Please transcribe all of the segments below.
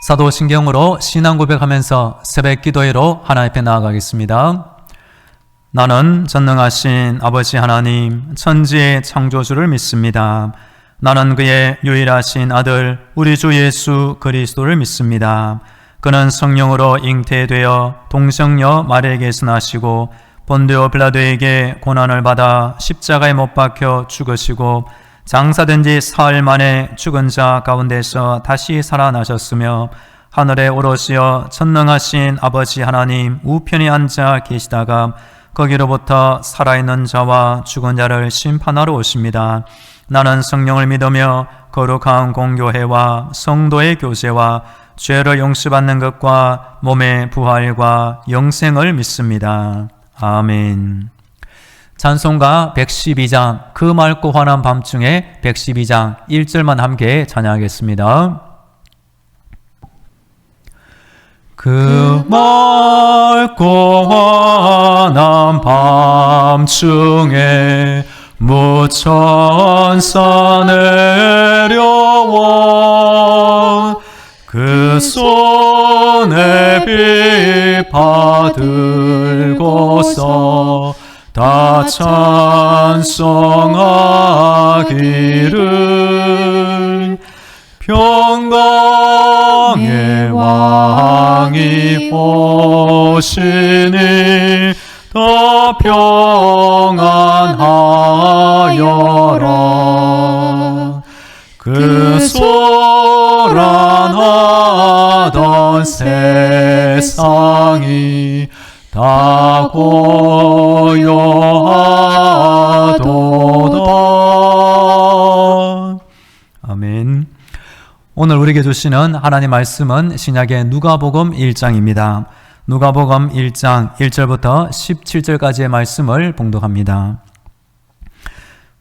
사도신경으로 신앙 고백하면서 새벽 기도회로 하나님 앞에 나아가겠습니다. 나는 전능하신 아버지 하나님, 천지의 창조주를 믿습니다. 나는 그의 유일하신 아들 우리 주 예수 그리스도를 믿습니다. 그는 성령으로 잉태되어 동정녀 마리아에게서 나시고 본디오 빌라도에게 고난을 받아 십자가에 못 박혀 죽으시고 장사된 지 사흘 만에 죽은 자 가운데서 다시 살아나셨으며 하늘에 오르시어 전능하신 아버지 하나님 우편에 앉아 계시다가 거기로부터 살아있는 자와 죽은 자를 심판하러 오십니다. 나는 성령을 믿으며 거룩한 공교회와 성도의 교제와 죄를 용서받는 것과 몸의 부활과 영생을 믿습니다. 아멘. 찬송가 112장 그 맑고 환한 밤중에 112장 1절만 함께 찬양하겠습니다. 그 맑고 환한 밤중에 무천사 내려와 그 손에 빛 받들고서 다 찬송하기를 평강의 왕이 오시니 더 평안하여라. 그 소란하던 세상이 다 고요하도다. 아멘. 오늘 우리에게 주시는 하나님 말씀은 신약의 누가복음 1장입니다. 누가복음 1장 1절부터 17절까지의 말씀을 봉독합니다.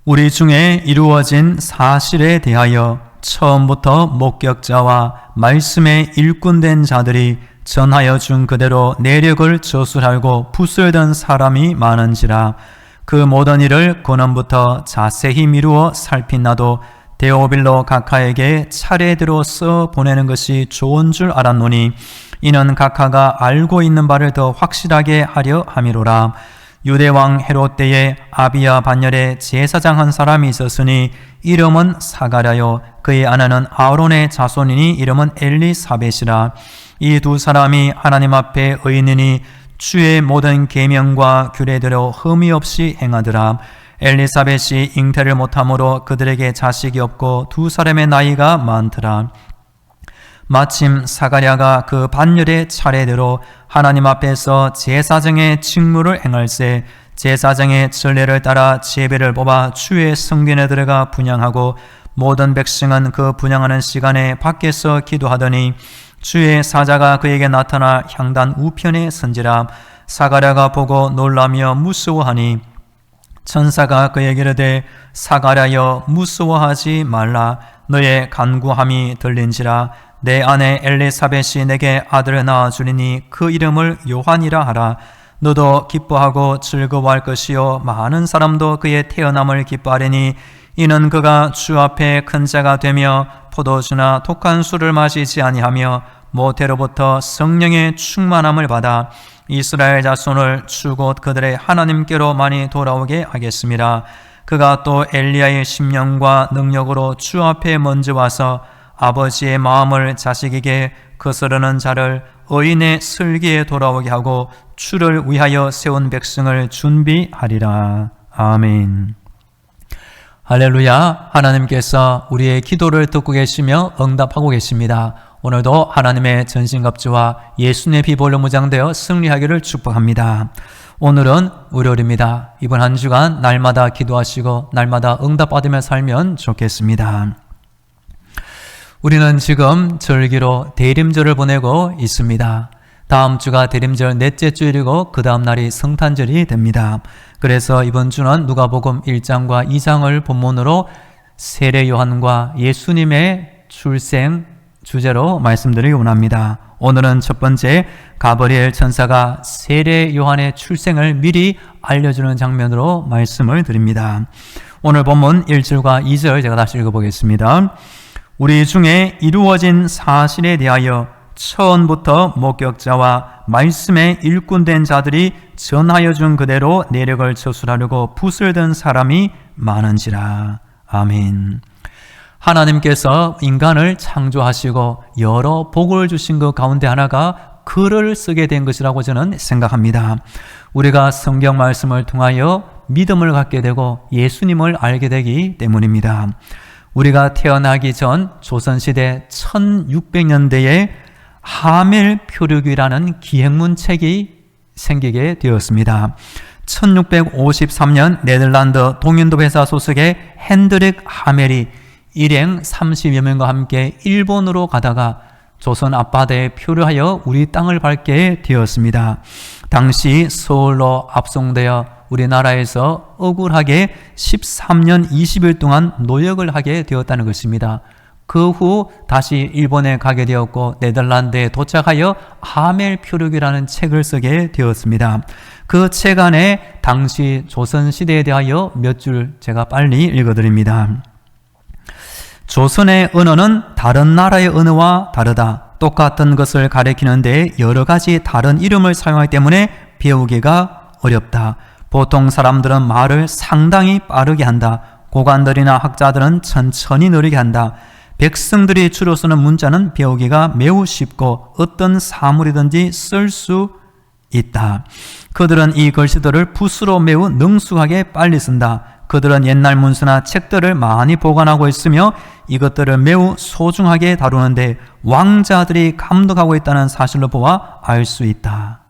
우리 중에 이루어진 사실에 대하여 처음부터 목격자와 말씀에 일꾼된 자들이 전하여 준 그대로 내력을 저술하고 붓을 든 사람이 많은지라. 그 모든 일을 근원부터 자세히 미루어 살핀나도 데오빌로 각하에게 차례대로 써 보내는 것이 좋은 줄 알았노니 이는 각하가 알고 있는 바를 더 확실하게 하려 함이로라. 유대왕 헤롯 때에 아비야 반열에 제사장 한 사람이 있었으니 이름은 사가랴요 그의 아내는 아론의 자손이니 이름은 엘리사벳이라. 이 두 사람이 하나님 앞에 의인이니 주의 모든 계명과 규례대로 흠이 없이 행하더라. 엘리사벳이 잉태를 못함으로 그들에게 자식이 없고 두 사람의 나이가 많더라. 마침 사가랴가 그 반열의 차례대로 하나님 앞에서 제사장의 직무를 행할세 제사장의 전례를 따라 제비를 뽑아 주의 성전에 들어가 분향하고 모든 백성은 그 분향하는 시간에 밖에서 기도하더니 주의 사자가 그에게 나타나 향단 우편에 선지라. 사가랴가 보고 놀라며 무서워하니 천사가 그에게 이르되 사가랴여 무서워하지 말라. 너의 간구함이 들린지라. 내 아내 엘리사벳이 내게 아들을 낳아주리니 그 이름을 요한이라 하라. 너도 기뻐하고 즐거워할 것이요 많은 사람도 그의 태어남을 기뻐하리니 이는 그가 주 앞에 큰 자가 되며 포도주나 독한 술을 마시지 아니하며 모태로부터 성령의 충만함을 받아 이스라엘 자손을 주 곧 그들의 하나님께로 많이 돌아오게 하겠습니다. 그가 또 엘리야의 심령과 능력으로 주 앞에 먼저 와서 아버지의 마음을 자식에게 거스르는 자를 의인의 슬기에 돌아오게 하고 주를 위하여 세운 백성을 준비하리라. 아멘. 할렐루야. 하나님께서 우리의 기도를 듣고 계시며 응답하고 계십니다. 오늘도 하나님의 전신갑주와 예수님의 비보혈로 무장되어 승리하기를 축복합니다. 오늘은 월요일입니다. 이번 한 주간 날마다 기도하시고 날마다 응답받으며 살면 좋겠습니다. 우리는 지금 절기로 대림절을 보내고 있습니다. 다음 주가 대림절 넷째 주일이고 그 다음 날이 성탄절이 됩니다. 그래서 이번 주는 누가복음 1장과 2장을 본문으로 세례 요한과 예수님의 출생 주제로 말씀드리기 원합니다. 오늘은 첫 번째 가브리엘 천사가 세례 요한의 출생을 미리 알려주는 장면으로 말씀을 드립니다. 오늘 본문 1절과 2절 제가 다시 읽어보겠습니다. 우리 중에 이루어진 사실에 대하여 처음부터 목격자와 말씀에 일꾼된 자들이 전하여 준 그대로 내력을 처술하려고 붓을 든 사람이 많은지라. 아멘. 하나님께서 인간을 창조하시고 여러 복을 주신 것 가운데 하나가 글을 쓰게 된 것이라고 저는 생각합니다. 우리가 성경 말씀을 통하여 믿음을 갖게 되고 예수님을 알게 되기 때문입니다. 우리가 태어나기 전 조선시대 1600년대에 하멜 표류기라는 기행문 책이 생기게 되었습니다. 1653년 네덜란드 동인도 회사 소속의 핸드릭 하멜이 일행 30여 명과 함께 일본으로 가다가 조선 앞바다에 표류하여 우리 땅을 밟게 되었습니다. 당시 서울로 압송되어 우리나라에서 억울하게 13년 20일 동안 노역을 하게 되었다는 것입니다. 그 후 다시 일본에 가게 되었고 네덜란드에 도착하여 하멜 표류기라는 책을 쓰게 되었습니다. 그 책 안에 당시 조선시대에 대하여 몇 줄 제가 빨리 읽어드립니다. 조선의 언어는 다른 나라의 언어와 다르다. 똑같은 것을 가리키는데 여러 가지 다른 이름을 사용하기 때문에 배우기가 어렵다. 보통 사람들은 말을 상당히 빠르게 한다. 고관들이나 학자들은 천천히 느리게 한다. 백성들이 주로 쓰는 문자는 배우기가 매우 쉽고 어떤 사물이든지 쓸 수 있다. 그들은 이 글씨들을 붓으로 매우 능숙하게 빨리 쓴다. 그들은 옛날 문서나 책들을 많이 보관하고 있으며 이것들을 매우 소중하게 다루는데 왕자들이 감독하고 있다는 사실로 보아 알 수 있다.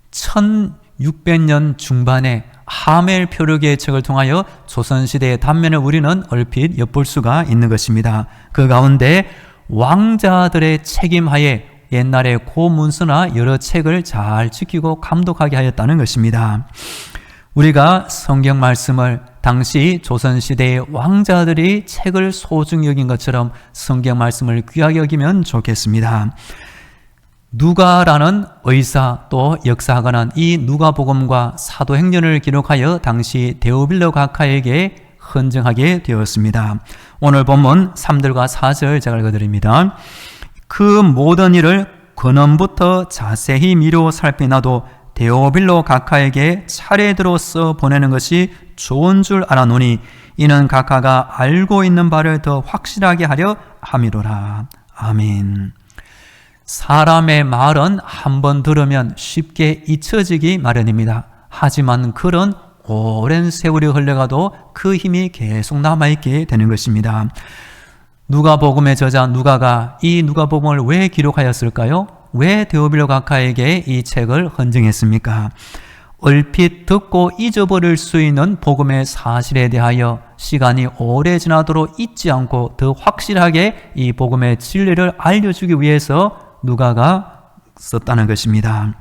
1600년 중반에 하멜 표류기의 책을 통하여 조선시대의 단면을 우리는 얼핏 엿볼 수가 있는 것입니다. 그 가운데 왕자들의 책임하에 옛날의 고문서나 여러 책을 잘 지키고 감독하게 하였다는 것입니다. 우리가 성경 말씀을 당시 조선시대의 왕자들이 책을 소중히 여긴 것처럼 성경 말씀을 귀하게 여기면 좋겠습니다. 누가라는 의사 또 역사가는 이 누가복음과 사도행전을 기록하여 당시 데오빌로 각하에게 헌정하게 되었습니다. 오늘 본문 3절과 4절 제가 읽어드립니다. 그 모든 일을 근원부터 자세히 미루어 살피나도 데오빌로 각하에게 차례대로 써 보내는 것이 좋은 줄 알아노니 이는 각하가 알고 있는 바를 더 확실하게 하려 함이로라. 아멘. 사람의 말은 한번 들으면 쉽게 잊혀지기 마련입니다. 하지만 글은 오랜 세월이 흘러가도 그 힘이 계속 남아있게 되는 것입니다. 누가복음의 저자 누가가 이 누가복음을 왜 기록하였을까요? 왜 데오빌로 각하에게 이 책을 헌정했습니까? 얼핏 듣고 잊어버릴 수 있는 복음의 사실에 대하여 시간이 오래 지나도록 잊지 않고 더 확실하게 이 복음의 진리를 알려주기 위해서 누가가 썼다는 것입니다.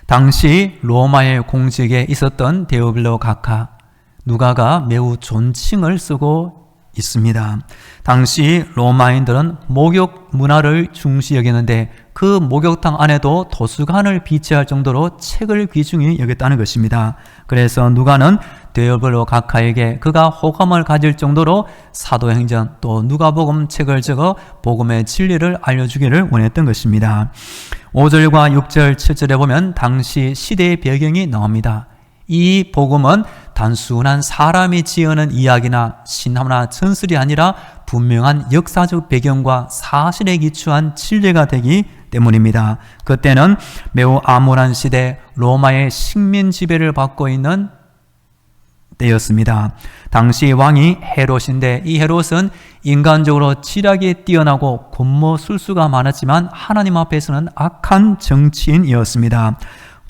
당시 로마의 공직에 있었던 데오빌로 각하 누가가 매우 존칭을 쓰고 있습니다. 당시 로마인들은 목욕 문화를 중시 여기는데 그 목욕탕 안에도 도서관을 비치할 정도로 책을 귀중히 여겼다는 것입니다. 그래서 누가는 데오빌로 각하에게 그가 호감을 가질 정도로 사도행전 또 누가복음 책을 적어 복음의 진리를 알려주기를 원했던 것입니다. 5절과 6절, 7절에 보면 당시 시대의 배경이 나옵니다. 이 복음은 단순한 사람이 지어낸 이야기나 신화나 전설이 아니라 분명한 역사적 배경과 사실에 기초한 진리가 되기 때문입니다. 그때는 매우 암울한 시대 로마의 식민 지배를 받고 있는 때였습니다. 당시 왕이 헤롯인데 이 헤롯은 인간적으로 지략이 뛰어나고 곤모술수가 많았지만 하나님 앞에서는 악한 정치인이었습니다.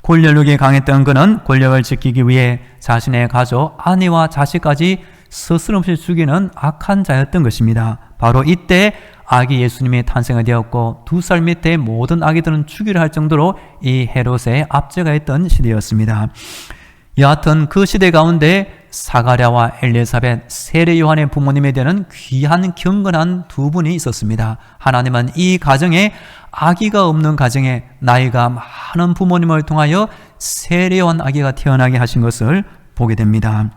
권력욕이 강했던 그는 권력을 지키기 위해 자신의 가족, 아내와 자식까지 스스럼없이 죽이는 악한 자였던 것입니다. 바로 이때 아기 예수님이 탄생이 되었고 2살 밑에 모든 아기들은 죽이려 할 정도로 이 헤롯의 압제가 있던 시대였습니다. 여하튼 그 시대 가운데 사가랴와 엘리사벳, 세례 요한의 부모님에 대한 귀한 경건한 두 분이 있었습니다. 하나님은 이 가정에 아기가 없는 가정에 나이가 많은 부모님을 통하여 세례 요한 아기가 태어나게 하신 것을 보게 됩니다.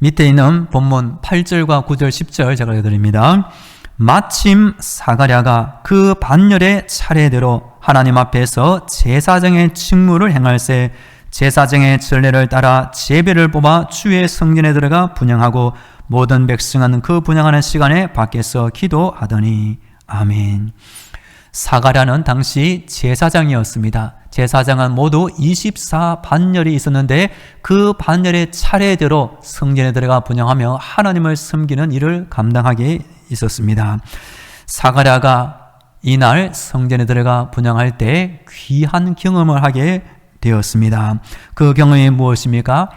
밑에 있는 본문 8절과 9절 10절 제가 읽어드립니다. 마침 사가랴가 그 반열의 차례대로 하나님 앞에서 제사장의 직무를 행할세 제사장의 전례를 따라 제비를 뽑아 주의 성전에 들어가 분향하고 모든 백성은 그 분향하는 시간에 밖에서 기도하더니 아멘. 사가랴는 당시 제사장이었습니다. 제사장은 모두 24반열이 있었는데 그 반열의 차례대로 성전에 들어가 분향하며 하나님을 섬기는 일을 감당하게 있었습니다. 사가랴가 이날 성전에 들어가 분향할 때 귀한 경험을 하게 되었습니다. 그 경험이 무엇입니까?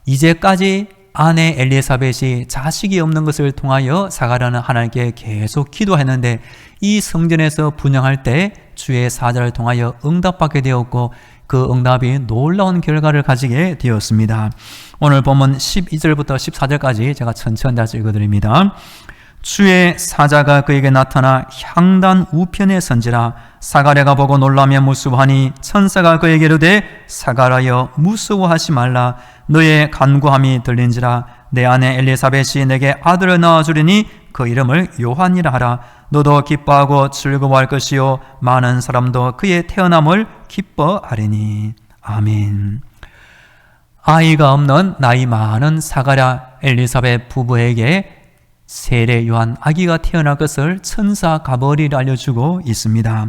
이제까지 아내 엘리사벳이 자식이 없는 것을 통하여 사가랴는 하나님께 계속 기도했는데 이 성전에서 분향할 때 주의 사자를 통하여 응답받게 되었고 그 응답이 놀라운 결과를 가지게 되었습니다. 오늘 본문 12절부터 14절까지 제가 천천히 다시 읽어드립니다. 주의 사자가 그에게 나타나 향단 우편에 선지라 사가랴가 보고 놀라며 무수하니 천사가 그에게 이르되 사가랴여 무수하지 말라 너의 간구함이 들린지라 내 아내 엘리사벳이 내게 아들을 낳아주리니 그 이름을 요한이라 하라 너도 기뻐하고 즐거워할 것이요 많은 사람도 그의 태어남을 기뻐하리니 아멘. 아이가 없는 나이 많은 사가랴 엘리사벳 부부에게 세례 요한 아기가 태어날 것을 천사 가버리를 알려주고 있습니다.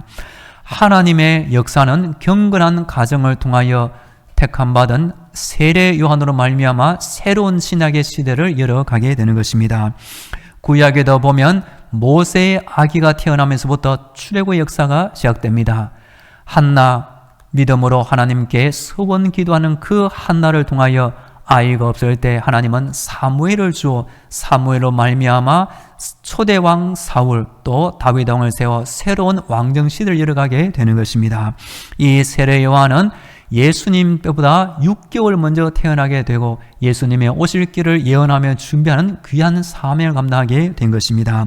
하나님의 역사는 경건한 가정을 통하여 택함받은 세례 요한으로 말미암아 새로운 신약의 시대를 열어가게 되는 것입니다. 구약에도 보면 모세의 아기가 태어나면서부터 출애굽의 역사가 시작됩니다. 한나 믿음으로 하나님께 서원 기도하는 그 한나를 통하여 아이가 없을 때 하나님은 사무엘을 주어 사무엘로 말미암아 초대왕 사울 또 다윗 왕을 세워 새로운 왕정 시대를 열어가게 되는 것입니다. 이 세례 요한은 예수님 때보다 6개월 먼저 태어나게 되고 예수님의 오실 길을 예언하며 준비하는 귀한 사명을 감당하게 된 것입니다.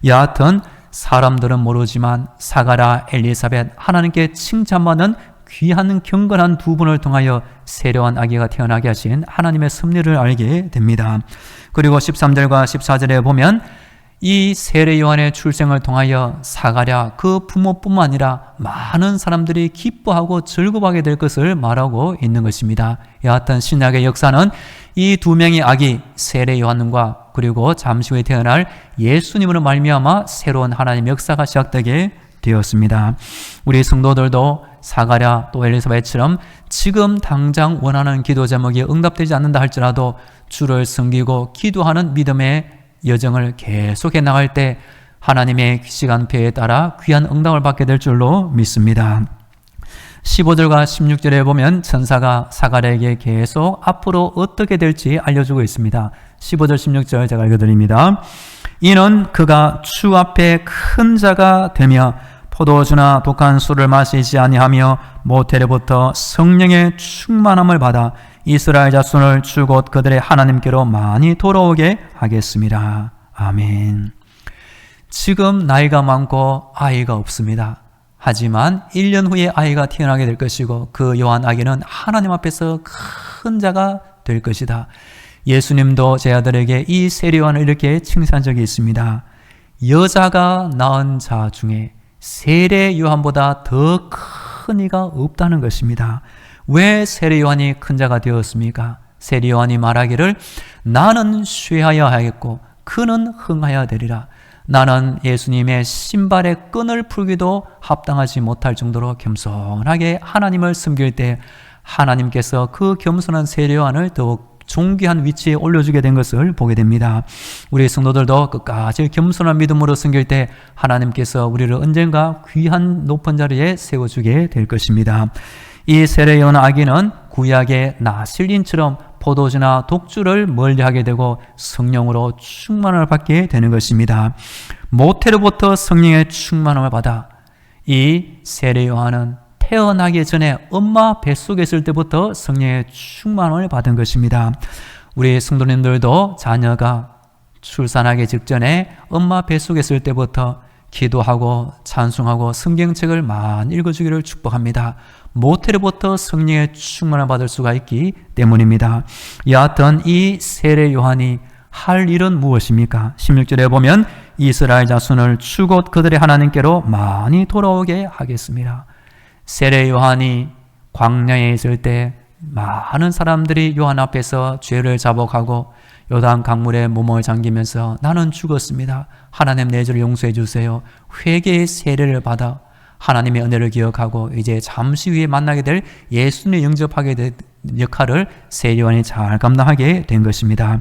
여하튼 사람들은 모르지만 사가랴 엘리사벳 하나님께 칭찬받는 귀한 경건한 두 분을 통하여 세례한 아기가 태어나게 하신 하나님의 섭리를 알게 됩니다. 그리고 13절과 14절에 보면 이 세례 요한의 출생을 통하여 사가랴 그 부모뿐만 아니라 많은 사람들이 기뻐하고 즐거워하게 될 것을 말하고 있는 것입니다. 여하튼 신약의 역사는 이 두 명의 아기 세례 요한과 그리고 잠시 후에 태어날 예수님으로 말미암아 새로운 하나님의 역사가 시작되게 되었습니다. 우리 성도들도 사가랴 또 엘리사벳처럼 지금 당장 원하는 기도 제목이 응답되지 않는다 할지라도 주를 섬기고 기도하는 믿음의 여정을 계속해 나갈 때 하나님의 시간표에 따라 귀한 응답을 받게 될 줄로 믿습니다. 15절과 16절에 보면 천사가 사가랴에게 계속 앞으로 어떻게 될지 알려주고 있습니다. 15절 16절 제가 읽어드립니다. 이는 그가 주 앞에 큰 자가 되며 포도주나 독한 술을 마시지 아니하며 모태로부터 성령의 충만함을 받아 이스라엘 자손을 주 곧 그들의 하나님께로 많이 돌아오게 하겠습니다. 아멘. 지금 나이가 많고 아이가 없습니다. 하지만 1년 후에 아이가 태어나게 될 것이고 그 요한 아기는 하나님 앞에서 큰 자가 될 것이다. 예수님도 제 아들에게 이 세례 요한을 이렇게 칭찬한 적이 있습니다. 여자가 낳은 자 중에 세례 요한보다 더 큰 이가 없다는 것입니다. 왜 세례 요한이 큰 자가 되었습니까? 세례 요한이 말하기를 나는 쇠하여 하겠고 그는 흥하여 되리라. 나는 예수님의 신발의 끈을 풀기도 합당하지 못할 정도로 겸손하게 하나님을 섬길 때 하나님께서 그 겸손한 세례 요한을 더욱 존귀한 위치에 올려주게 된 것을 보게 됩니다. 우리 성도들도 끝까지 겸손한 믿음으로 섬길 때 하나님께서 우리를 언젠가 귀한 높은 자리에 세워주게 될 것입니다. 이 세례 요한 아기는 구약의 나실린처럼 포도주나 독주를 멀리하게 되고 성령으로 충만을 받게 되는 것입니다. 모태로부터 성령의 충만함을 받아 이 세례 요한은 태어나기 전에 엄마 뱃속에 있을 때부터 성령의 충만함을 받은 것입니다. 우리 성도님들도 자녀가 출산하기 직전에 엄마 뱃속에 있을 때부터 기도하고 찬송하고 성경책을 많이 읽어주기를 축복합니다. 모태로부터 성령의 충만을 받을 수가 있기 때문입니다. 여하튼 이 세례 요한이 할 일은 무엇입니까? 16절에 보면 이스라엘 자손을 주곧 그들의 하나님께로 많이 돌아오게 하겠습니다. 세례 요한이 광야에 있을 때 많은 사람들이 요한 앞에서 죄를 자복하고 요단 강물에 몸을 잠기면서 나는 죽었습니다. 하나님 내 죄를 용서해 주세요. 회개의 세례를 받아 하나님의 은혜를 기억하고 이제 잠시 후에 만나게 될 예수님을 영접하게 될 역할을 세례 요한이 잘 감당하게 된 것입니다.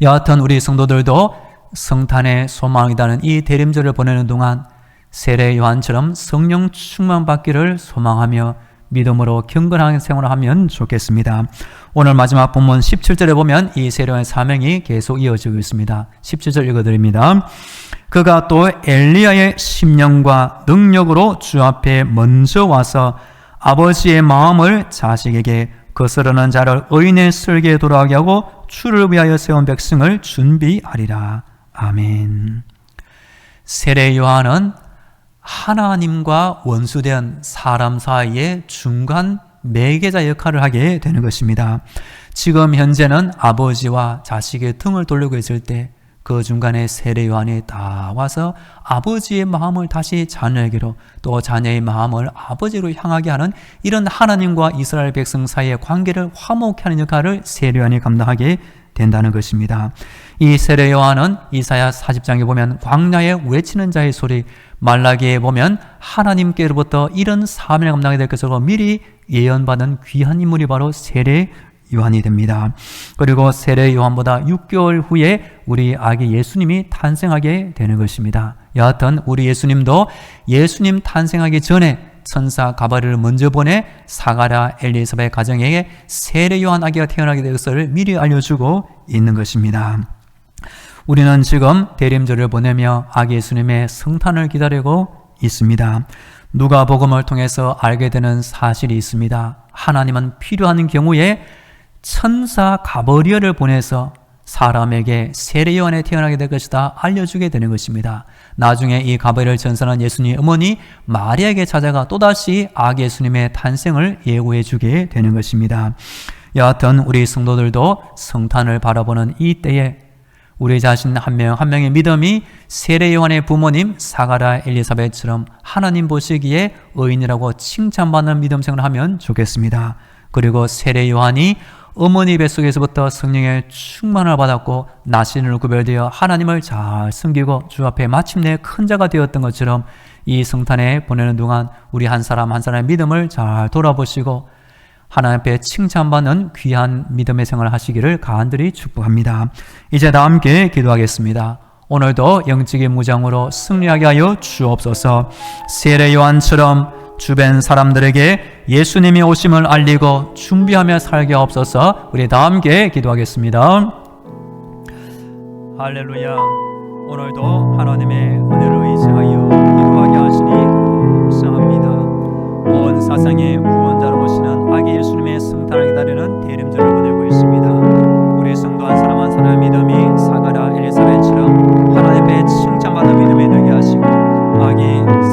여하튼 우리 성도들도 성탄의 소망이라는 이 대림절을 보내는 동안 세례 요한처럼 성령 충만 받기를 소망하며 믿음으로 경건한 생활을 하면 좋겠습니다. 오늘 마지막 본문 17절에 보면 이 세례 요한의 사명이 계속 이어지고 있습니다. 17절 읽어드립니다. 그가 또 엘리야의 심령과 능력으로 주 앞에 먼저 와서 아버지의 마음을 자식에게 거스르는 자를 의인의 설계에 돌아가게 하고 주를 위하여 세운 백성을 준비하리라. 아멘. 세례 요한은 하나님과 원수된 사람 사이의 중간 매개자 역할을 하게 되는 것입니다. 지금 현재는 아버지와 자식의 등을 돌리고 있을 때 그 중간에 세례 요한이 다 와서 아버지의 마음을 다시 자녀에게로 또 자녀의 마음을 아버지로 향하게 하는 이런 하나님과 이스라엘 백성 사이의 관계를 화목케 하는 역할을 세례 요한이 감당하게 된다는 것입니다. 이 세례 요한은 이사야 40장에 보면 광야에 외치는 자의 소리, 말라기에 보면 하나님께로부터 이런 사명을 감당하게 될 것으로 미리 예언받은 귀한 인물이 바로 세례 요한이 됩니다. 그리고 세례 요한보다 6개월 후에 우리 아기 예수님이 탄생하게 되는 것입니다. 여하튼 우리 예수님도 예수님 탄생하기 전에 천사 가브리엘을 먼저 보내 사가랴 엘리사벳 가정에게 세례 요한 아기가 태어나게 될 것을 미리 알려주고 있는 것입니다. 우리는 지금 대림절을 보내며 아기 예수님의 성탄을 기다리고 있습니다. 누가복음을 통해서 알게 되는 사실이 있습니다. 하나님은 필요한 경우에 천사 가브리엘을 보내서 사람에게 세례 요한에 태어나게 될 것이다 알려주게 되는 것입니다. 나중에 이 가브리엘 천사는 예수님의 어머니 마리아에게 찾아가 또다시 아기 예수님의 탄생을 예고해 주게 되는 것입니다. 여하튼 우리 성도들도 성탄을 바라보는 이 때에 우리 자신 한 명 한 명의 믿음이 세례 요한의 부모님 사가랴 엘리사벳처럼 하나님 보시기에 의인이라고 칭찬받는 믿음 생활을 하면 좋겠습니다. 그리고 세례 요한이 어머니 뱃속에서부터 성령의 충만을 받았고 나신으로 구별되어 하나님을 잘 섬기고 주 앞에 마침내 큰 자가 되었던 것처럼 이 성탄에 보내는 동안 우리 한 사람 한 사람의 믿음을 잘 돌아보시고 하나님 앞에 칭찬받는 귀한 믿음의 생활을 하시기를 간절히 축복합니다. 이제 다 함께 기도하겠습니다. 오늘도 영적인 무장으로 승리하게 하여 주옵소서. 세례 요한처럼 주변 사람들에게 예수님의 오심을 알리고 준비하며 살게 하옵소서. 우리 다 함께 기도하겠습니다. 할렐루야. 오늘도 하나님의 은혜를 의지하여 기도하게 하시니 감사합니다. 온 사상의 구원자로 오시는 아기 예수님의 성탄을 기다리는 대림절을 보내고 있습니다. 우리 성도 한 사람 한 사람의 믿음이 사가랴 엘리사벳처럼 하나님 앞에 칭찬받는 믿음이 되게 하시고 아기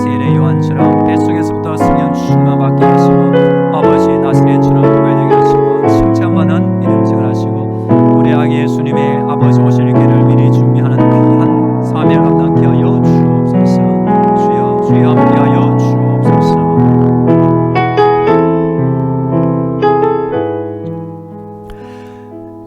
세례 요한처럼 뱃속에서부터 성령 충만 받게 하시고 아버지 나사렛처럼 구별되게 하시고 칭찬받는 믿음직을 하시고 우리 아기 예수님의 아버지 오실 길을 미리 준비하는 귀한 사명을 감당케 하여 주옵소서. 주여 주여 함께하여 주옵소서.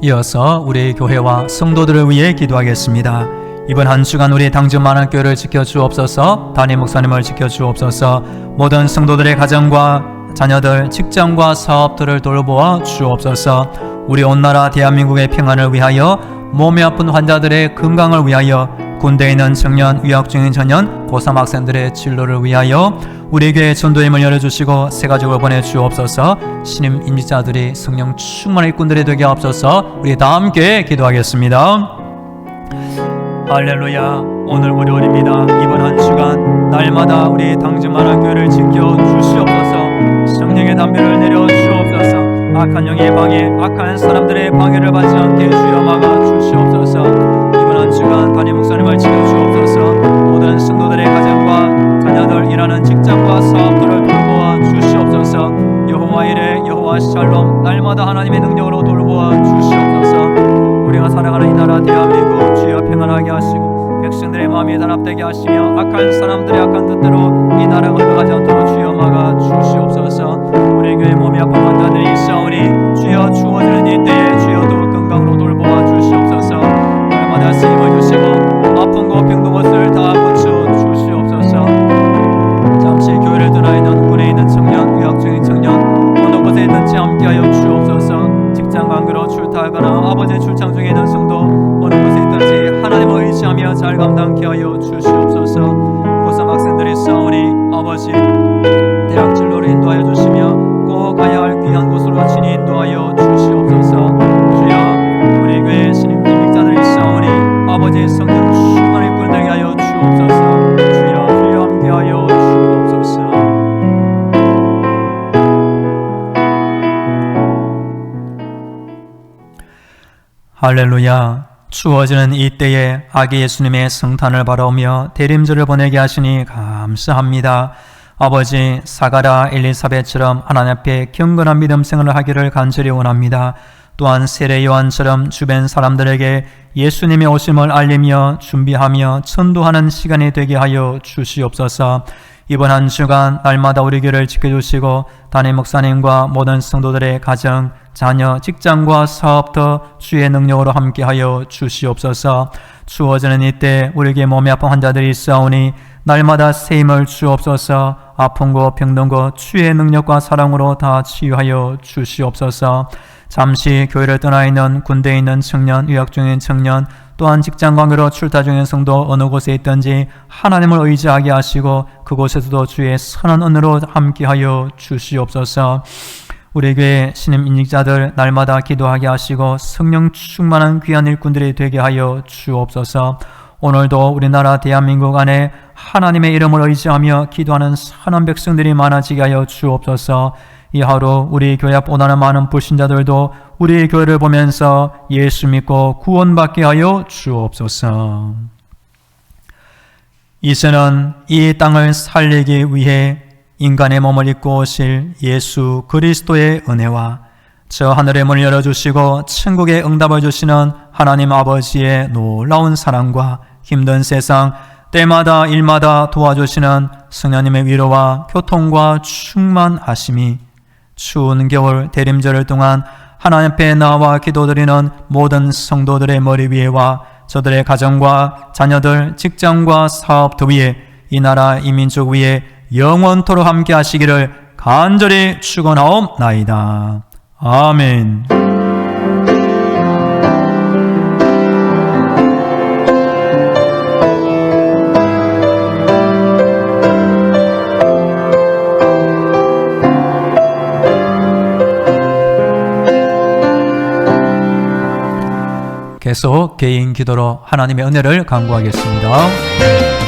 이어서 우리 교회와 성도들을 위해 기도하겠습니다. 이번 한 주간 우리 당진만원교회를 지켜주옵소서. 담임 목사님을 지켜주옵소서. 모든 성도들의 가정과 자녀들, 직장과 사업들을 돌보아 주옵소서. 우리 온 나라 대한민국의 평안을 위하여 몸이 아픈 환자들의 건강을 위하여 군대에 있는 청년, 유학 중인 청년, 고3 학생들의 진로를 위하여 우리 교회 전도의 문을 열어주시고 새 가족을 보내주옵소서. 신임 임직자들이 성령 충만한 일꾼들이 되게 하옵소서. 우리 다 함께 기도하겠습니다. 할렐루야. 오늘 월요일입니다. 이번 한 주간 날마다 우리 당진만원교회를 지켜주시옵소서. 성령의 담배를 내려주옵소서. 악한 영의 방해, 악한 사람들의 방해를 받지 않게 주여 막아주시옵소서. 이번 한 주간 담임 목사님을 지켜주옵소서. 모든 성도들의 가정과 자녀들 일하는 직장과 사업들을 돌보아 주시옵소서. 마음이 단합되게 하시며 악한 사람들의 악한 뜻대로 이 나라가 흘러가지 않도록 주여 막아 주시옵소서. 우리 교회 몸이 아픈 환자들이 있사오니 주여 주어지는 이 때에 주여 더욱 건강으로 돌보아 주시옵소서. 날마다 쓰임을 주시고 아픈 것 병든 것을 다 고쳐 주시옵소서. 잠시 교회를 떠나 있는 군에 있는 청년, 유학 중인 청년, 어느 곳에 있든지 함께하여 주옵소서. 직장 관계로 출타하거나 아버지의 출장 중에 있는 성도, 어느 곳에 있든지 하나님을 의지하며 잘 감당케 하여 주시옵소서. 고3 학생들이 있사오니 아버지 대학 진로를 인도하여 주시며 꼭 가야 할 귀한 곳으로 친히 인도하여 주시옵소서. 주여 우리 교회 신임 임직자들이 있사오니 아버지의 성령 충만히 일꾼되게 하여 주옵소서. 주여 함께하여 주옵소서. 할렐루야. 추워지는 이 때에 아기 예수님의 성탄을 바라오며 대림절을 보내게 하시니 감사합니다. 아버지, 사가랴 엘리사벳처럼 하나님 앞에 경건한 믿음 생활을 하기를 간절히 원합니다. 또한 세례 요한처럼 주변 사람들에게 예수님의 오심을 알리며 준비하며 전도하는 시간이 되게 하여 주시옵소서. 이번 한 주간 날마다 우리 교회를 지켜주시고 담임 목사님과 모든 성도들의 가정, 자녀, 직장과 사업도 주의 능력으로 함께하여 주시옵소서. 추워지는 이때 우리에게 몸이 아픈 환자들이 있사오니 날마다 새 힘을 주옵소서. 아픈 것 병든 것 주의 능력과 사랑으로 다 치유하여 주시옵소서. 잠시 교회를 떠나 있는 군대에 있는 청년, 유학 중인 청년, 또한 직장 관계로 출타 중인 성도 어느 곳에 있든지 하나님을 의지하게 하시고 그곳에서도 주의 선한 은혜로 함께하여 주시옵소서. 우리 교회 신임 인직자들 날마다 기도하게 하시고 성령 충만한 귀한 일꾼들이 되게 하여 주옵소서. 오늘도 우리나라 대한민국 안에 하나님의 이름을 의지하며 기도하는 선한 백성들이 많아지게 하여 주옵소서. 이 하루 우리 교회 앞 오나는 많은 불신자들도 우리 교회를 보면서 예수 믿고 구원받게 하여 주옵소서. 이제는 이 땅을 살리기 위해 인간의 몸을 입고 오실 예수 그리스도의 은혜와 저 하늘의 문을 열어주시고 천국의 응답을 주시는 하나님 아버지의 놀라운 사랑과 힘든 세상 때마다 일마다 도와주시는 성령님의 위로와 교통과 충만하심이 추운 겨울 대림절을 동안 하나님 앞에 나와 기도드리는 모든 성도들의 머리 위에와 저들의 가정과 자녀들, 직장과 사업터 위에 이 나라 이 민족 위에 영원토록 함께 하시기를 간절히 축원하옵나이다. 아멘. 계속 개인 기도로 하나님의 은혜를 간구하겠습니다.